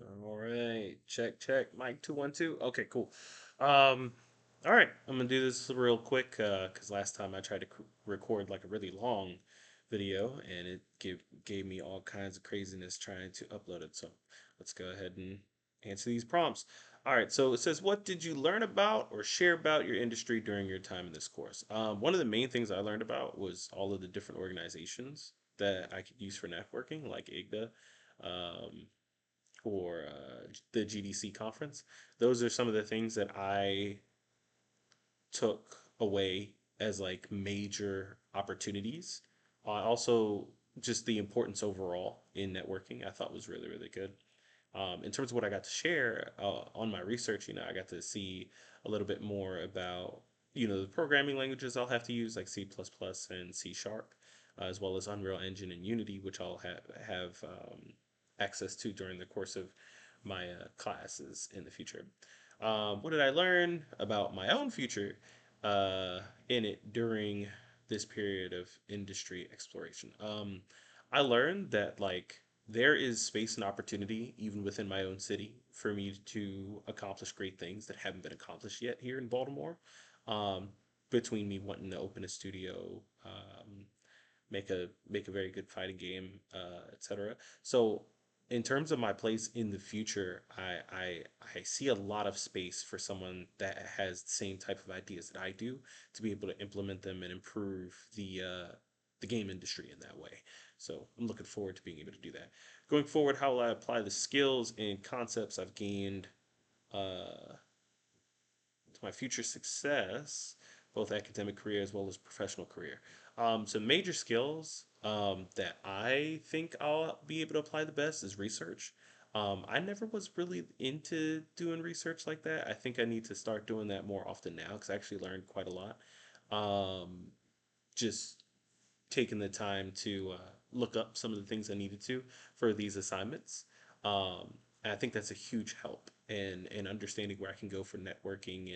All right, check, check. Mic 212. Okay, cool. Um, all right, I'm gonna do this real quick because last time I tried to record like a really long video and it gave me all kinds of craziness trying to upload it. So let's go ahead and answer these prompts. All right, so it says, what did you learn about or share about your industry during your time in this course? One of the main things I learned about was all of the different organizations that I could use for networking, like IGDA. Um, for the GDC conference. Those are some of the things that I took away as like major opportunities. Also, just the importance overall in networking, I thought was really, really good. In terms of what I got to share on my research, I got to see a little bit more about, the programming languages I'll have to use, like C++ and C Sharp, as well as Unreal Engine and Unity, which I'll have access to during the course of my classes in the future. What did I learn about my own future uh, in it during this period of industry exploration? I learned that like there is space and opportunity even within my own city for me to accomplish great things that haven't been accomplished yet here in Baltimore. Um, Between me wanting to open a studio, make a very good fighting game, etc. So in terms of my place in the future, I see a lot of space for someone that has the same type of ideas that I do to be able to implement them and improve the game industry in that way. So I'm looking forward to being able to do that. Going forward, how will I apply the skills and concepts I've gained uh, to my future success, both academic career as well as professional career? Some major skills that I think I'll be able to apply the best is research. I never was really into doing research like that. I think I need to start doing that more often now because I actually learned quite a lot. Um, just taking the time to look up some of the things I needed to for these assignments. And I think that's a huge help in understanding where I can go for networking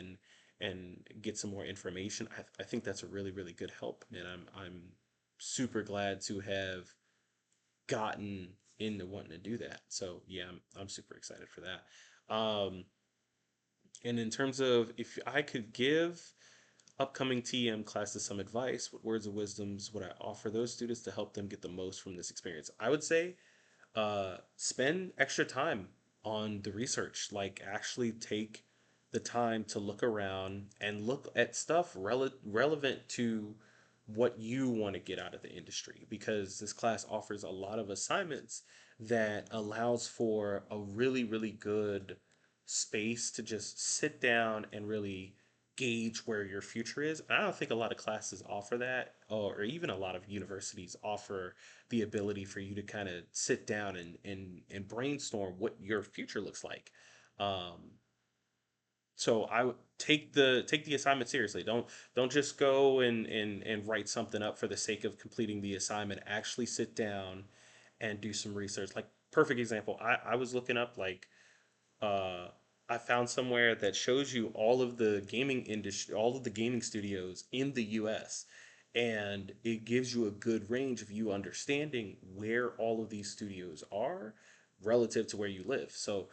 and get some more information. I think that's a really, really good help, and I'm super glad to have gotten into wanting to do that. So yeah, I'm super excited for that. And in terms of if I could give upcoming TM classes some advice, what words of wisdoms would I offer those students to help them get the most from this experience? I would say spend extra time on the research. Like, actually take the time to look around and look at stuff relevant to what you want to get out of the industry, because this class offers a lot of assignments that allows for a really, really good space to just sit down and really gauge where your future is. I don't think a lot of classes offer that, or even a lot of universities offer the ability for you to kind of sit down and brainstorm what your future looks like. Um, so I would take the assignment seriously. Don't just go and write something up for the sake of completing the assignment. Actually sit down and do some research. Like, perfect example, I was looking up like uh, I found somewhere that shows you all of the gaming industry, all of the gaming studios in the US. And it gives you a good range of you understanding where all of these studios are relative to where you live. So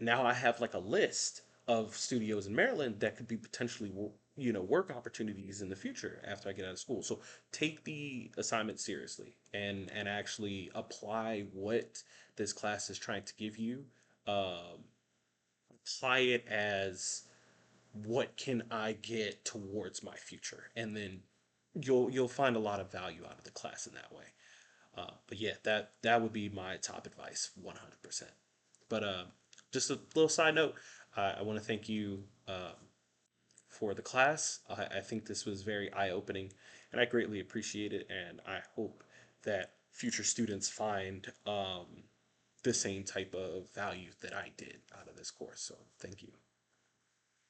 now I have like a list of studios in Maryland that could be potentially, work opportunities in the future after I get out of school. So take the assignment seriously and actually apply what this class is trying to give you. Um, Apply it as, what can I get towards my future, and then you'll find a lot of value out of the class in that way. But yeah, that would be my top advice, 100%. But just a little side note, I want to thank you for the class. I think this was very eye opening, and I greatly appreciate it. And I hope that future students find the same type of value that I did out of this course. So thank you.